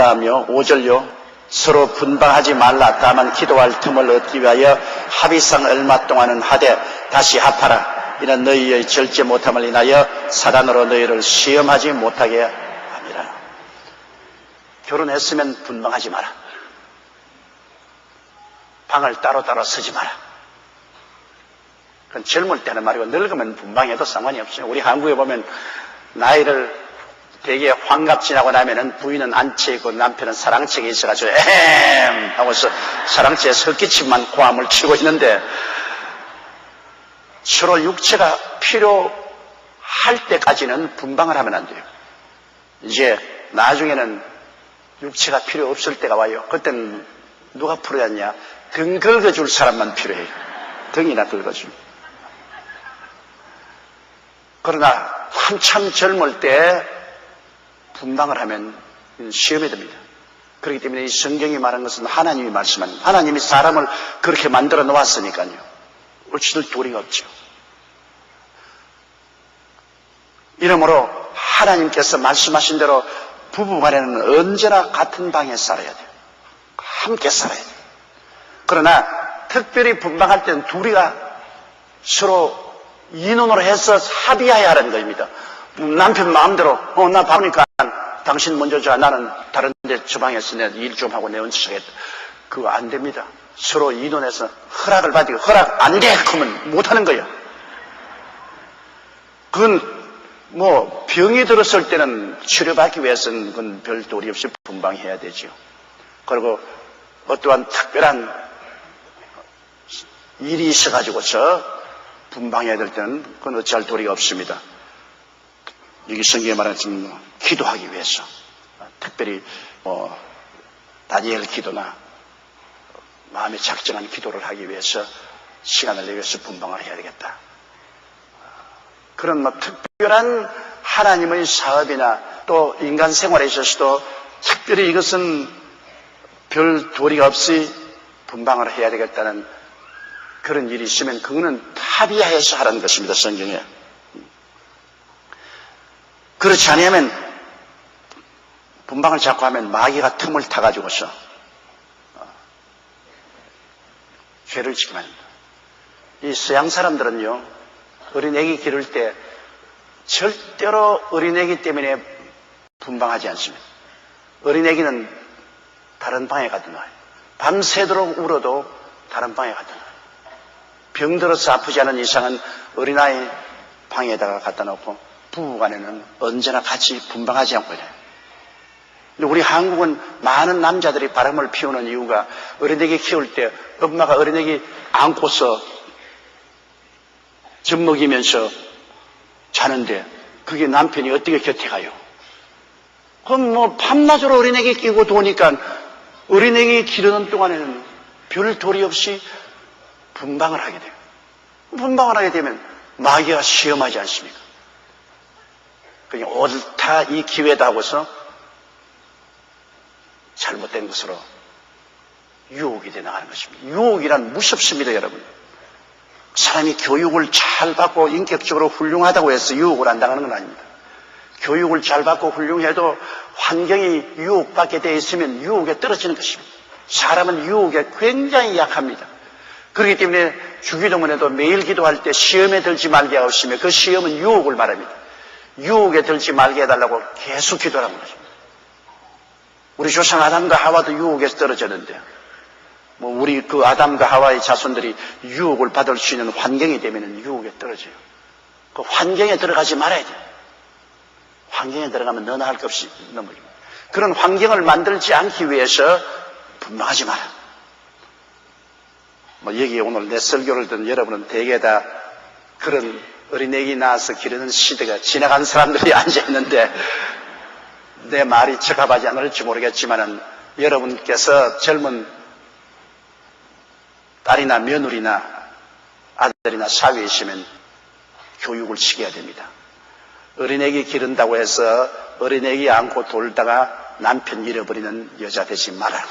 다음요 5절요. 서로 분방하지 말라. 다만 기도할 틈을 얻기 위하여 합의상 얼마 동안은 하되 다시 합하라. 이는 너희의 절제 못함을 인하여 사단으로 너희를 시험하지 못하게 함이라. 결혼했으면 분방하지 마라. 방을 따로따로 쓰지 마라. 그건 젊을 때는 말이고 늙으면 분방해도 상관이 없어요. 우리 한국에 보면 나이를 되게 환갑 지나고 나면은 부인은 안채 있고 남편은 사랑채에 있어가지고 에헴 하고서 사랑채에 설기침만 고함을 치고 있는데 서로 육체가 필요할 때까지는 분방을 하면 안 돼요. 이제 나중에는 육체가 필요 없을 때가 와요. 그때는 누가 필요하냐? 등 긁어줄 사람만 필요해요. 등이나 긁어줄. 그러나 한참 젊을 때 분방을 하면 시험에 듭니다. 그렇기 때문에 이 성경이 말한 것은 하나님이 말씀하는, 하나님이 사람을 그렇게 만들어 놓았으니까요. 어찌될 도리가 없죠. 이러므로 하나님께서 말씀하신 대로 부부간에는 언제나 같은 방에 살아야 돼요. 함께 살아야 돼요. 그러나 특별히 분방할 때는 둘이가 서로 인원으로 해서 합의해야 하는 겁니다. 남편 마음대로 나 바쁘니까 당신 먼저 자. 나는 다른 데 주방에서 내 일 좀 하고 내 언제하겠다. 그거 안 됩니다. 서로 인원해서 허락을 받고 허락 안 돼! 그러면 못하는 거예요. 그건 뭐 병이 들었을 때는 치료받기 위해서는 그건 별 도리 없이 분방해야 되죠. 그리고 어떠한 특별한 일이 있어가지고서 분방해야 될 때는 그건 어찌할 도리가 없습니다. 여기 성경에 말하는 기도하기 위해서 특별히 다니엘 기도나 마음에 작정한 기도를 하기 위해서 시간을 내서 분방을 해야 되겠다. 그런 특별한 하나님의 사업이나 또 인간 생활에 있어서도 특별히 이것은 별 도리가 없이 분방을 해야 되겠다는 그런 일이 있으면 그거는 합의하여서 하라는 것입니다. 성경에. 그렇지 않으면 분방을 자꾸 하면 마귀가 틈을 타가지고서 죄를 지게 합니다. 이 서양 사람들은요, 어린애기 기를 때 절대로 어린애기 때문에 분방하지 않습니다. 어린애기는 다른 방에 가둬 놔요. 밤새도록 울어도 다른 방에 가둬 놔요. 병들어서 아프지 않은 이상은 어린아이 방에다가 갖다 놓고 부부간에는 언제나 같이 분방하지 않고 이래요. 근데 우리 한국은 많은 남자들이 바람을 피우는 이유가 어린애기 키울 때 엄마가 어린애기 안고서 젖 먹이면서 자는데 그게 남편이 어떻게 곁에 가요? 그럼 뭐 밤낮으로 어린애기 끼고 도니까 어린애기 기르는 동안에는 별 도리 없이 분방을 하게 돼요. 분방을 하게 되면 마귀가 시험하지 않습니까? 그냥 옳다 이 기회다 하고서 잘못된 것으로 유혹이 돼 나가는 것입니다. 유혹이란 무섭습니다, 여러분. 사람이 교육을 잘 받고 인격적으로 훌륭하다고 해서 유혹을 안 당하는 건 아닙니다. 교육을 잘 받고 훌륭해도 환경이 유혹받게 되어 있으면 유혹에 떨어지는 것입니다. 사람은 유혹에 굉장히 약합니다. 그렇기 때문에 주기도문에도 매일 기도할 때 시험에 들지 말게 하시며 그 시험은 유혹을 말합니다. 유혹에 들지 말게 해달라고 계속 기도하는 것입니다. 우리 조상 아담과 하와도 유혹에서 떨어졌는데 우리 그 아담과 하와의 자손들이 유혹을 받을 수 있는 환경이 되면 유혹에 떨어져요. 그 환경에 들어가지 말아야 돼요. 환경에 들어가면 너나 할 것 없이 넘어집니다. 그런 환경을 만들지 않기 위해서 분방하지 마라. 여기에 오늘 내 설교를 듣는 여러분은 대개 다 그런 어린애기 낳아서 기르는 시대가 지나간 사람들이 앉아있는데 내 말이 적합하지 않을지 모르겠지만은 여러분께서 젊은 딸이나 며느리나 아들이나 사위에 있으면 교육을 시켜야 됩니다. 어린애기 기른다고 해서 어린애기 안고 돌다가 남편 잃어버리는 여자 되지 마라.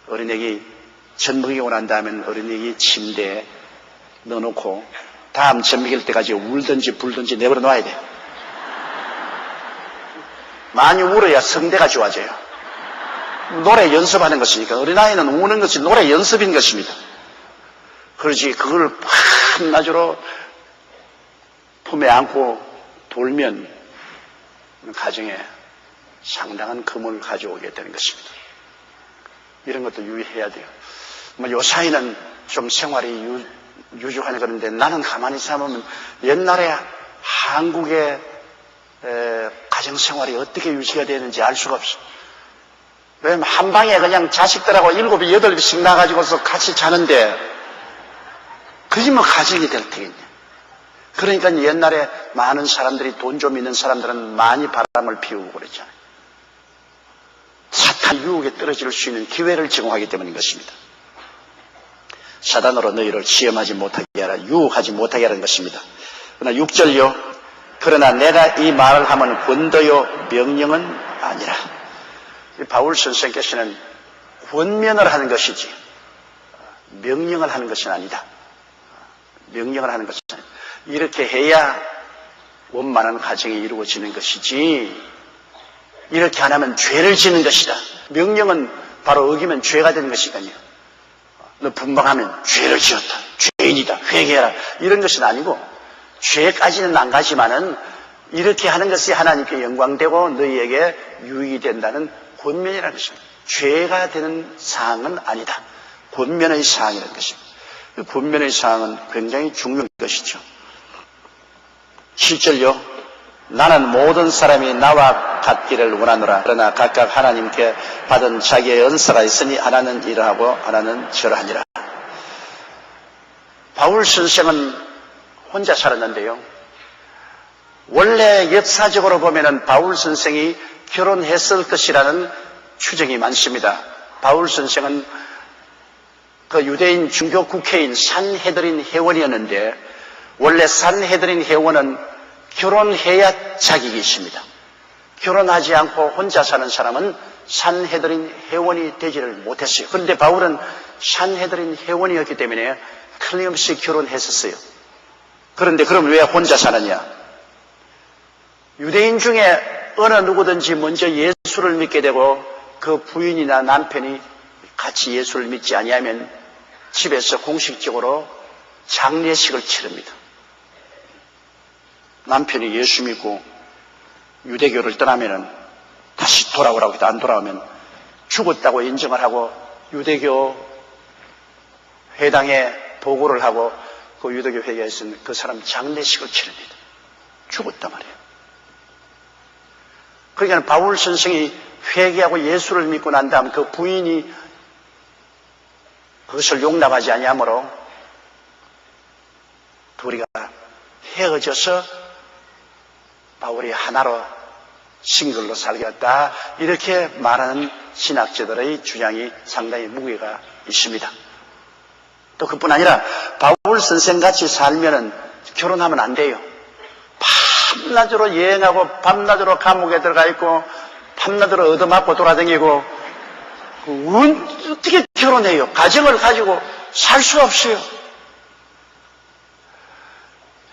어린애기 젖 먹이고 난 다음엔 어린애기 침대에 넣어놓고 다음 젖 먹일 때까지 울든지 불든지 내버려 놔야 돼. 많이 울어야 성대가 좋아져요. 노래 연습하는 것이니까 어린아이는 우는 것이 노래 연습인 것입니다. 그러지 그걸 밤낮으로 품에 안고 돌면 가정에 상당한 금을 가져오게 되는 것입니다. 이런 것도 유의해야 돼요. 요 사이는 좀 생활이 유죽하네 그런데 나는 가만히 생각하면 옛날에 한국의 가정생활이 어떻게 유지가 되는지 알 수가 없어. 왜냐면 한 방에 그냥 자식들하고 7, 8씩 나가지고서 같이 자는데 그게 뭐 가정이 될 테겠냐. 그러니까 옛날에 많은 사람들이 돈 좀 있는 사람들은 많이 바람을 피우고 그랬잖아요. 사탄 유혹에 떨어질 수 있는 기회를 제공하기 때문인 것입니다. 사단으로 너희를 시험하지 못하게 하라, 유혹하지 못하게 하라는 것입니다. 그러나 6절요. 그러나 내가 이 말을 하면 권도요 명령은 아니라. 바울 선생께서는 권면을 하는 것이지 명령을 하는 것은 아니다. 명령을 하는 것은 아니다. 이렇게 해야 원만한 가정이 이루어지는 것이지 이렇게 안 하면 죄를 짓는 것이다. 명령은 바로 어기면 죄가 되는 것이거든요. 너 분방하면 죄를 지었다. 죄인이다. 회개해라. 이런 것은 아니고 죄까지는 안 가지만은 이렇게 하는 것이 하나님께 영광되고 너희에게 유익이 된다는 권면이라는 것입니다. 죄가 되는 사항은 아니다. 권면의 사항이라는 것입니다. 그 권면의 사항은 굉장히 중요한 것이죠. 7절요. 나는 모든 사람이 나와 같기를 원하노라. 그러나 각각 하나님께 받은 자기의 은사가 있으니 하나는 이러하고 하나는 저러하니라. 바울 선생은 혼자 살았는데요. 원래 역사적으로 보면은 바울 선생이 결혼했을 것이라는 추정이 많습니다. 바울 선생은 그 유대인 중교 국회인 산헤드린 회원이었는데 원래 산헤드린 회원은 결혼해야 자격이 있습니다. 결혼하지 않고 혼자 사는 사람은 산헤드린 회원이 되지를 못했어요. 그런데 바울은 산헤드린 회원이었기 때문에 틀림없이 결혼했었어요. 그런데 그럼 왜 혼자 사느냐? 유대인 중에 어느 누구든지 먼저 예수를 믿게 되고 그 부인이나 남편이 같이 예수를 믿지 아니하면 집에서 공식적으로 장례식을 치릅니다. 남편이 예수 믿고 유대교를 떠나면은 다시 돌아오라고 해도 안 돌아오면 죽었다고 인정을 하고 유대교 회당에 보고를 하고 그 유대교 회의에서는 그 사람 장례식을 치릅니다. 죽었단 말이에요. 그러니까 바울 선생이 회개하고 예수를 믿고 난 다음 그 부인이 그것을 용납하지 아니하므로 둘이가 헤어져서 바울이 하나로 싱글로 살겠다 이렇게 말하는 신학자들의 주장이 상당히 무게가 있습니다. 또 그뿐 아니라 바울 선생같이 살면은 결혼하면 안 돼요. 밤낮으로 여행하고 밤낮으로 감옥에 들어가 있고 밤낮으로 얻어맞고 돌아다니고 어떻게 결혼해요? 가정을 가지고 살 수 없어요.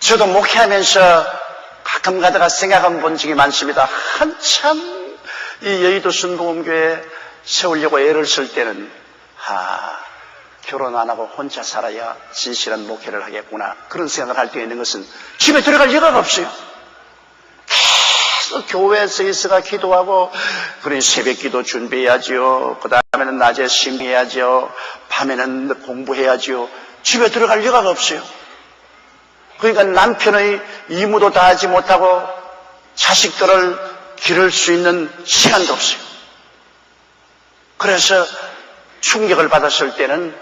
저도 목회하면서 가끔 가다가 생각해 본 적이 많습니다. 한참 이 여의도 순복음교회 세우려고 애를 쓸 때는 결혼 안 하고 혼자 살아야 진실한 목회를 하겠구나 그런 생각을 할 때 있는 것은 집에 들어갈 여가가 없어요. 계속 교회에서 있어가 기도하고 그러니 새벽 기도 준비해야지요. 그 다음에는 낮에 심해야죠. 밤에는 공부해야지요. 집에 들어갈 여가가 없어요. 그러니까 남편의 의무도 다하지 못하고 자식들을 기를 수 있는 시간도 없어요. 그래서 충격을 받았을 때는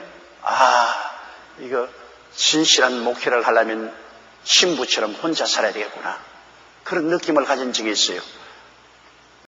이거 진실한 목회를 하려면 신부처럼 혼자 살아야 되겠구나 그런 느낌을 가진 적이 있어요.